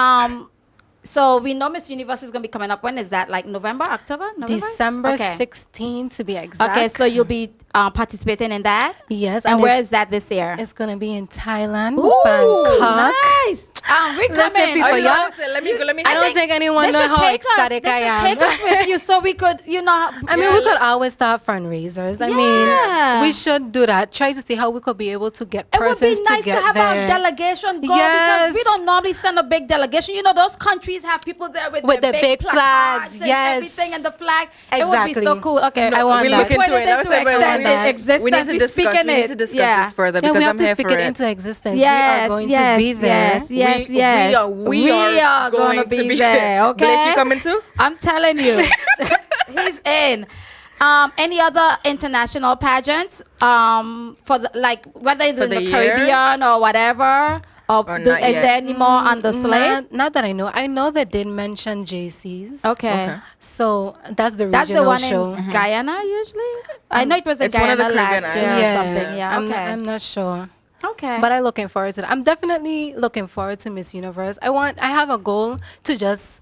so we know Miss Universe is gonna be coming up. When is that? Like November, October, November? December Okay. 16 to be exact. Okay, so you'll be participating in that. Yes, And and where it's- is that this year? It's gonna be in Thailand, Ooh, Bangkok. nice. We're Listen, coming. people, Oh, you know y'all- what? So let me go. Let me. I don't think anyone They know should how take us. ecstatic They I should am. Take us with you so we could, I mean, Yeah, we could always start fundraisers. I Yeah. mean, we should do that. Try to see how we could be able to get It would persons be nice to get have there. our delegation go Yes. because we don't normally send a big delegation. Those countries have people there with With their the big placards flags, and yes. everything and the flag. It would be so Exactly. cool. Okay, I want we'll that. look into Put it. I was saying, but extend we- it, existence. we need to Be discuss. speaking We need it. to discuss Yeah. this further Yeah, because we have I'm to here speak for it it. into existence. Yes, we are going yes, to be there. Yes, yes, We- yes. we are gonna going to be be there. there. Okay, Blake, you coming too? I'm telling you, he's in. Any other international pageants? For whether it's For in the the year? Caribbean or whatever. Or not is yet. there any more on the slate? Not that I know. I know they did mention JC's. Okay. Okay. So that's the That's the regional one show. in Guyana usually? I know it was in It's one of the Guyana Caribbean last year islands. or something. Yeah, okay. I'm not sure. Okay. But I'm looking forward to it. I'm definitely looking forward to Miss Universe. I have a goal to just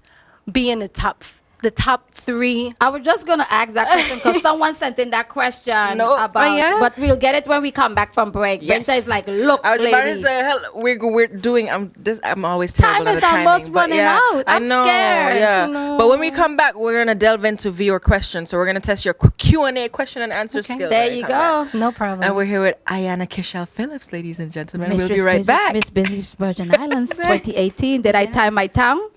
be in the top the top 3. I was just going to ask that question because someone sent in that question No. about, Oh, yeah? but we'll get it when we come back from break. Yes. Brenda is like, look, I was about to lady. say, hell, we're doing. I'm always terrible Time at is the timing, almost but running yeah, out. I'm I know, scared. yeah. No. But when we come back, we're gonna delve into viewer questions. So we're gonna test your Q&A question and answer Okay. skills. There when we you come back. go. No problem. And we're here with A'yana Phillips, ladies and gentlemen. We'll be Mistress right Business- back. Miss Business Virgin Islands 2018. Did I tie my tongue?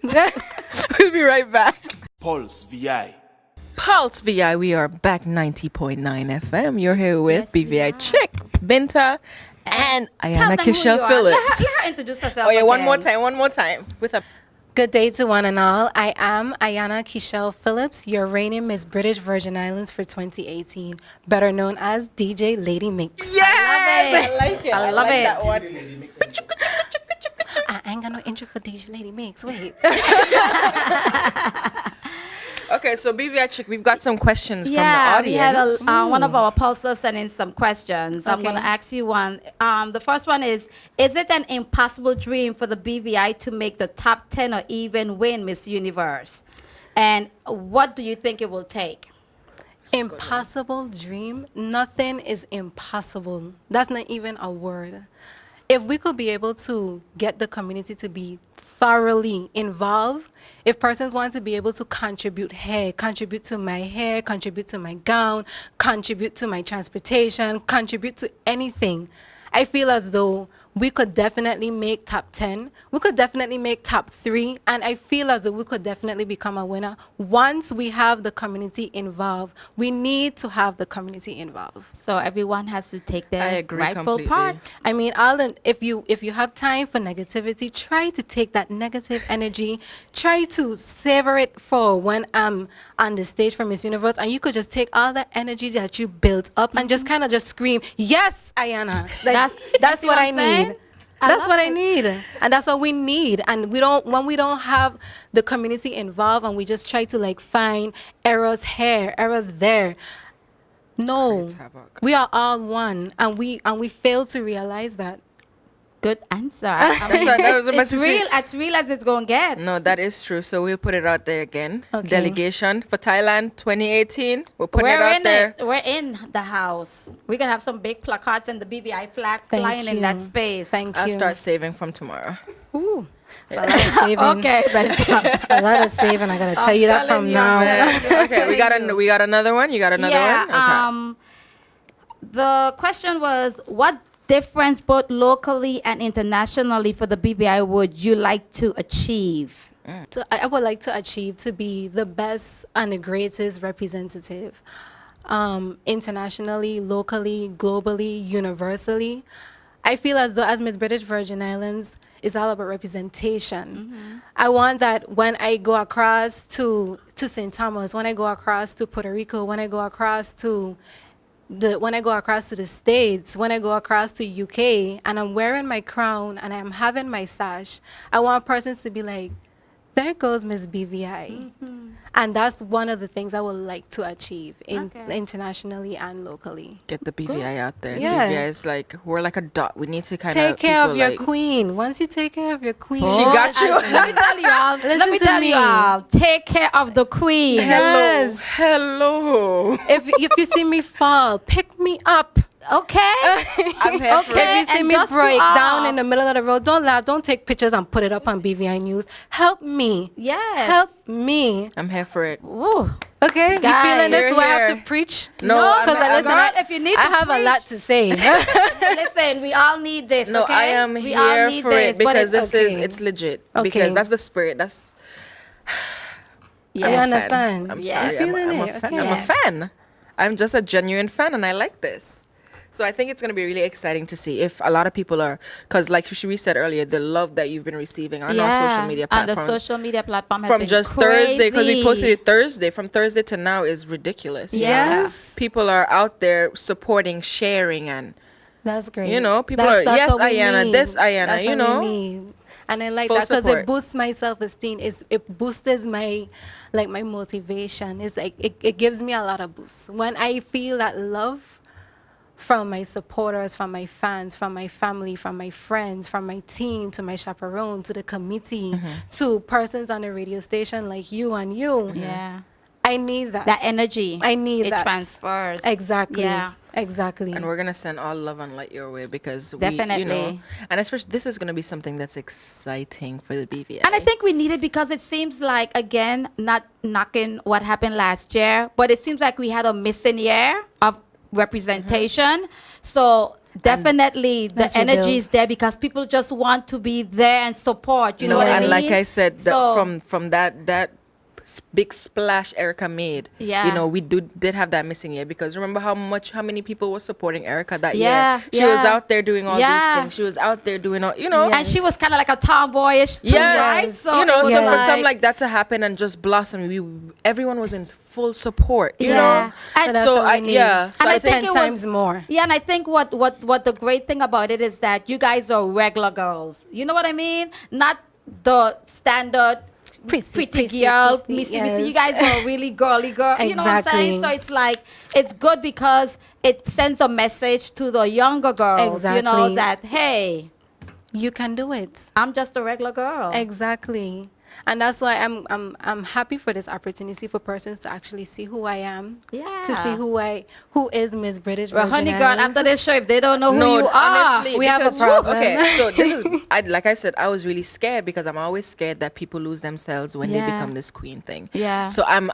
We'll be right back. Pulse VI. Pulse VI, we are back 90.9 FM. You're here with Yes, we BVI are. Chick, Binta, and Tell Ayana them who you are. Phillips. Let her introduce herself. Oh yeah, one again. more time. With a Good day to one and all. I am A'yana Phillips, your reigning Miss British Virgin Islands for 2018, better known as DJ Lady Mix. yes, I like it. I love like it. that one. I ain't got no intro for DJ Lady Mix. Wait. Okay, so BVI Chick, we've got some questions Yeah, from the audience. we had one of our pulsers send in some questions. I'm Okay. going to ask you one. The first one is it an impossible dream for the BVI to make the top 10 or even win Miss Universe? And what do you think it will take? Impossible dream? Nothing is impossible. That's not even a word. If we could be able to get the community to be thoroughly involved, if persons want to be able to contribute to my hair, contribute to my gown, contribute to my transportation, contribute to anything, I feel as though we could definitely make top 10. We could definitely make top 3. And I feel as though we could definitely become a winner once we have the community involved. We need to have the community involved. So everyone has to take I their agree rightful completely. part. I mean, if you have time for negativity, try to take that negative energy, try to savor it for when I'm on the stage for Miss Universe, and you could just take all the energy that you built up and just kind of just scream, "Yes, Ayana!" Like, that's see what what I I'm saying? need. I That's love what I it. need, and that's what we need. And when we don't have the community involved, and we just try to like find errors here, errors there. No, Creates havoc. we are all one, and we fail to realize that. Good answer. I mean, what- that was the it's message. real as it's going to get. No, that is true. So we'll put it out there again. Okay. Delegation for Thailand 2018. We're putting it We're out in there. it. We're in the house. We're going to have some big placards and the BVI flag Thank flying in you. that space. Thank I'll you. start saving from tomorrow. Ooh, it's a lot of saving. Okay, Brenda. A lot of saving. I gotta tell you that telling from you, now. I'm Okay, we got another one. You got another yeah, one? Okay. The question was, what difference both locally and internationally for the BVI would you like to achieve? So I would like to achieve to be the best and the greatest representative, internationally, locally, globally, universally. I feel as though as Miss British Virgin Islands, it's all about representation. I want that when I go across to St. Thomas, when I go across to Puerto Rico, when I go across to the States, when I go across to UK, and I'm wearing my crown and I'm having my sash, I want persons to be like, there goes Miss BVI. And that's one of the things I would like to achieve Okay. internationally and locally. Get the BVI out there. Yeah. BVI is like, we're like a dot. We need to kind Take care of your like, queen. Once you take care of your queen, She got you. Let me tell you all. Listen let me to tell me. you all. Take care of the queen. Yes. Hello. if you see me fall, pick me up. Okay. I'm here for Okay. If you see and me dust me break down off. in the middle of the road, don't laugh. Don't take pictures and put it up on BVI News. Help me. Yes. Help me. I'm here for it. Ooh. Okay? You Guys, feeling this? you're Do I have here. to preach? No, because I'm I not- listen. Girl, if you need I to have a lot preach. to say. Listen, we all need this. No, okay? I am we all here need for this, it but because it's this is okay. it's legit. Okay. Because that's the spirit. That's You Yes. understand? I'm Yes. sorry. You feeling I'm a it? fan. Okay. I'm a Yes. fan. I'm just a genuine fan, and I like this. So I think it's going to be really exciting to see if a lot of people are, because like Shiri said earlier, the love that you've been receiving on our social media on the platforms social media platform has from been just Thursday, because we crazy. posted it Thursday, from Thursday to now is ridiculous. you know? Yes. People are out there supporting, sharing, and That's great. You know, people are, yes, what we Ayana, need. this Ayana, That's you what know. we need. And I like Full that because support. it boosts my self-esteem. It boosts my motivation. It's like it gives me a lot of boost when I feel that love from my supporters, from my fans, from my family, from my friends, from my team, to my chaperone, to the committee, to persons on the radio station like you and you. Yeah. I need that. That energy. I need it that. transfers. Exactly. Yeah. Exactly. And we're gonna send all love and light your way because we, you know, Definitely. and especially this is gonna be something that's exciting for the BVI. And I think we need it because it seems like, again, not knocking what happened last year, but it seems like we had a missing year of representation. So definitely the That's your energy build. is there because people just want to be there and support. You know what I and mean? like I said, So- from that big splash Erica made, Yeah. you know, we did have that missing year because remember how many people were supporting Erica that Yeah, year. She was yeah. out there doing all Yeah. these things. She was out there doing all, you know. And she was kind of like a tomboyish too, Yes. right? So you know, it was so for something like that to happen and just blossom, everyone was in full support, you Yeah. know. And that's so what we I need. yeah, so And I I think think it 10 was- times more. Yeah, and I think what the great thing about it is that you guys are regular girls. You know what I mean? Not the standard Prissy, pretty girl, prissy, misty. yes. You guys were really girly girl. You know what I'm saying? Exactly. So it's like it's good because it sends a message to the younger girls. You know Exactly. that hey, You can do it. I'm just a regular girl. Exactly. And that's why I'm happy for this opportunity for persons to actually see who I am. Yeah. To see who is Miss British Well, Virgin honey girl, Islands. after this show, if they don't know who no, you are, honestly, We have a because- problem. Okay, so this is, like I said, I was really scared because I'm always scared that people lose themselves when they Yeah. become this queen thing. Yeah. So I'm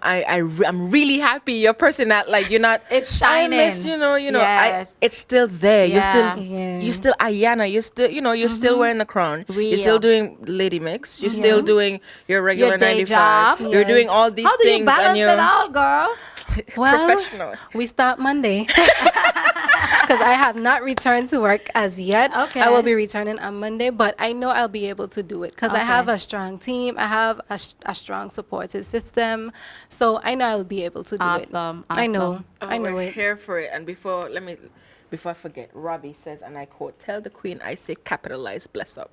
really happy you're a person that like you're not. It's I miss, shining. Yes. It's still there. Yeah. You're still Ayana. You're still, you're still wearing the crown. You're still Real. doing Lady Mix. You're still doing your regular Your day 95. job. You're doing Yes. all these how do you things balance and you're it out, girl? Well, professional. we start Monday. Because I have not returned to work as yet. Okay. I will be returning on Monday, but I know I'll be able to do it because I Okay. have a strong team. I have a strong supported system. So I know I'll be able to do it. Awesome, I know. awesome. I know We're it. here for it. And before I forget, Robbie says, and I quote, "Tell the queen I say capitalize bless up."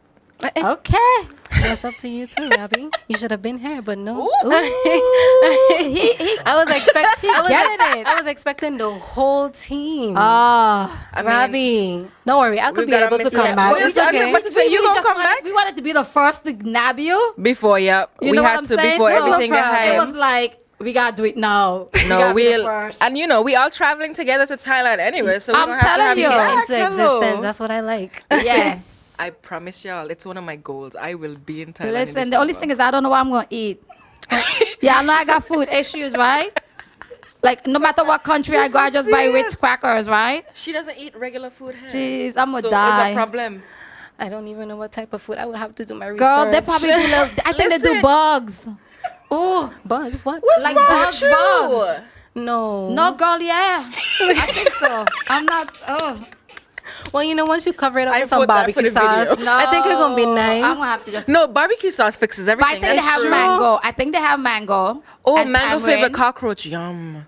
Okay. That's up to you too, Robbie. You should have been here, but no. he I was getting it. I was expecting the whole team. Ah. I mean, Robbie, don't worry. I could we be gotta able to mix it come up. back. Well, It's I was okay. about to say, you really gonna just come wanted- back? We wanted to be the first to nab you. Before, yeah, You we know what had I'm to saying? before So everything get It high. was like we gotta do it now. We No, gotta be the we'll, first. and we all traveling together to Thailand anyway, so we're I'm gonna have to telling have you. you Get back. into Hello. existence. That's what I like. Yes. I promise y'all, it's one of my goals. I will be in Thailand. Listen, the only thing is I don't know what I'm gonna eat. Yeah, I know I got food issues, right? Like no matter what country I She's go, I so just buy serious. Ritz crackers, right? she doesn't eat regular food here. Jeez, I'm gonna so die. it's a problem. I don't even know what type of food. I would have to do my research. Girl, they probably do little, I think they do Listen. bugs. Oh, bugs. What? What's Like wrong bugs, with you? bugs. No. no, girl, yeah. I think so. I'm not. Oh, Well, once you cover it up I with some put that for barbecue the video. sauce, no. I think it's gonna be nice. I'm gonna have to just. No, barbecue sauce fixes But I everything. think they That's have true. mango. I think they have mango. Oh, and mango tamarind. flavored cockroach. Yum.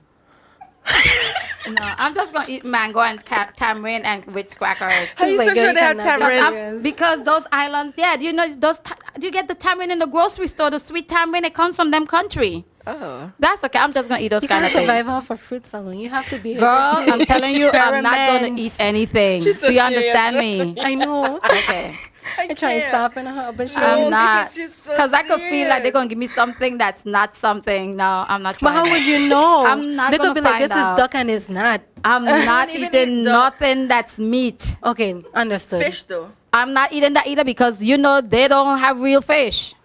No, I'm just gonna eat mango and tamarind and Ritz crackers. How you She's so like, sure girl, they you have cannot be tamarind? serious. Because those islands, yeah, those. You get the tamarind in the grocery store. The sweet tamarind, it comes from them country. Oh. That's okay. I'm just gonna eat those You kind can't of things. survive off a fruit salon. You have to be able Girl, to I'm telling you, I'm not gonna experiment. eat anything. She's so Do you serious. understand me? I know. Okay. I try to can't. soften her, but she. I'm No, not. because she's so Because I could feel like they're serious. gonna give me something that's not something. No, I'm not But trying. how that. would you know? I'm not They could gonna be like, find "This is out. duck and it's not." I'm not even eating eat duck. nothing that's meat. Okay, understood. Fish though. I'm not eating that either because they don't have real fish.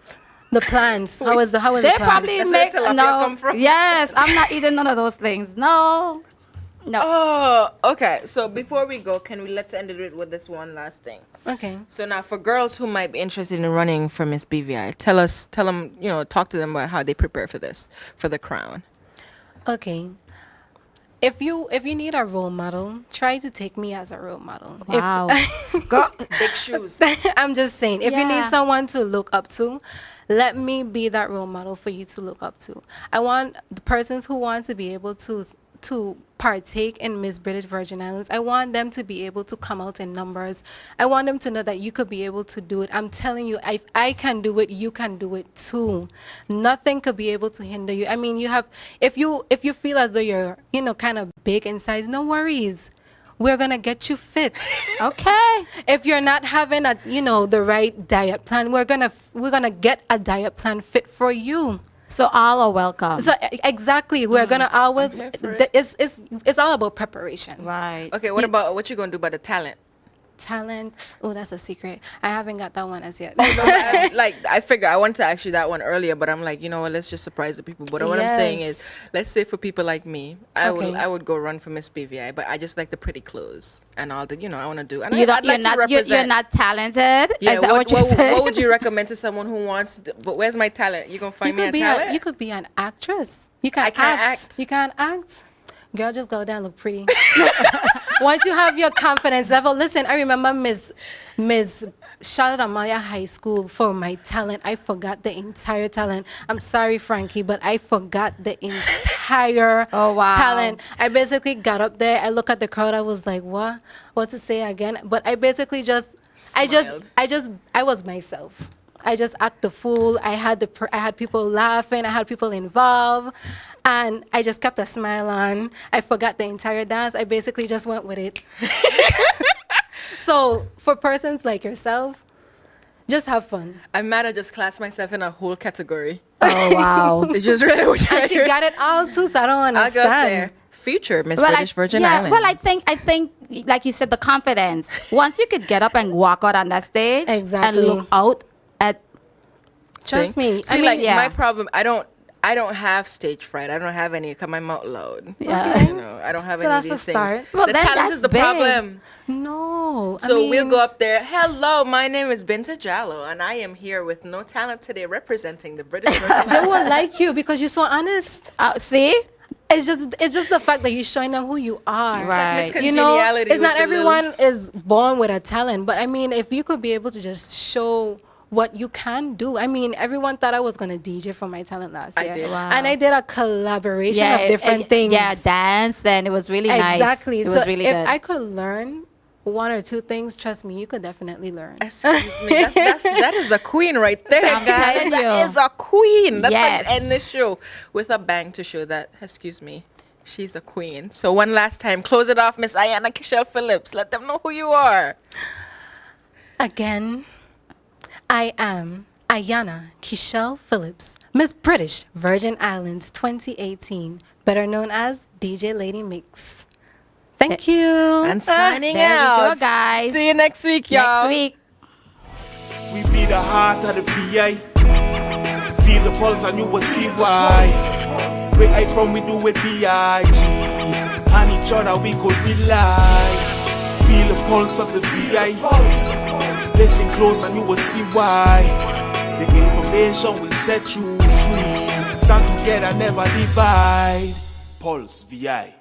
The plants. How is the They plants? probably That's where make tilapia no. come from. Yes, I'm not eating none of those things. No, no. Oh, okay. So before we go, can we let's end it with this one last thing? Okay. So now, for girls who might be interested in running for Miss BVI, tell them, talk to them about how they prepare for this, for the crown. Okay. If you need a role model, try to take me as a role model. Wow, girl. Big shoes. I'm just saying, if you need Yeah. someone to look up to, let me be that role model for you to look up to. I want the persons who want to be able to partake in Miss British Virgin Islands. I want them to be able to come out in numbers. I want them to know that you could be able to do it. I'm telling you, if I can do it, you can do it too. Nothing could be able to hinder you. I mean, if you feel as though you're, kind of big in size, no worries. we're gonna get you fit. Okay. If you're not having the right diet plan, we're gonna get a diet plan fit for you. So all are welcome. So exactly, we're gonna always. here for it. It's all about preparation. Right. Okay, what you gonna do about the talent? Talent. Oh, that's a secret. I haven't got that one as yet. I figure I wanted to ask you that one earlier, but I'm like, you know what? Let's just surprise the people. But what I'm saying is, Yes. let's say for people like me, I Okay. would go run for Miss BVI, but I just like the pretty clothes and all the, I want to do. And You don't, I'd like to represent. you're not talented. Yeah, Is that what you're saying? what would you recommend to someone who wants to, but where's my talent? You gonna find me a talent? You could be an actress. You can I can't act. You can't act. Girl, just go there and look pretty. Once you have your confidence level, listen, I remember Miss Charlotte Amalia High School for my talent. I forgot the entire talent. I'm sorry, Frankie, but I forgot the entire Oh, wow. talent. I basically got up there. I look at the crowd. I was like, what? What to say again? But I basically Smiled. I was myself. I just act the fool. I had people laughing. I had people involved, and I just kept a smile on. I forgot the entire dance. I basically just went with it. So for persons like yourself, just have fun. I'm mad I just classed myself in a whole category. Oh, wow. It's just really And she got it all too, so I don't I understand. got there. Future Miss British Virgin Islands. Well, I think, like you said, the confidence. Once you could get up and walk out on that stage Exactly. and look out at, Trust me. See, I mean, like yeah. my problem, I don't have stage fright. I don't have any because my mouth loud. Yeah. I don't have So any that's of a these things. start. Well, the then talent that's is the big. problem. no. So we'll go up there. Hello, my name is Binta Jallo, and I am here with no talent today, representing the British Virgin They Islands. will like you because you're so honest. see? It's just the fact that you're showing them who you are. Right. Miss You know, Congeniality it's not with the little- everyone is born with a talent, but I mean, if you could be able to just show what you can do. I mean, everyone thought I was gonna DJ for my talent last I year, did. Wow. and I did a collaboration of different things. Yeah, dance, and it was really nice. Exactly. It so was really if good. I could learn one or two things, trust me, you could definitely learn. Excuse me, that is a queen right there, I'm guys. telling That you. is a queen. That's Yes. how you end this show with a bang to show that. Excuse me, she's a queen. So one last time, close it off, Miss A'yana Phillips. Let them know who you are. Again, I am A'yana Phillips, Miss British Virgin Islands 2018, better known as DJ Lady Mix. Thank you. And signing there we out. go, guys. See you next week, y'all. Next week. We be the heart of the VA. Feel the pulse and you will see why. Where I from, we do it B.I.G. On each other we could rely. Feel the pulse of the VA. Listen close and you will see why. The information will set you free. Stand together, never divide. Pulse VI.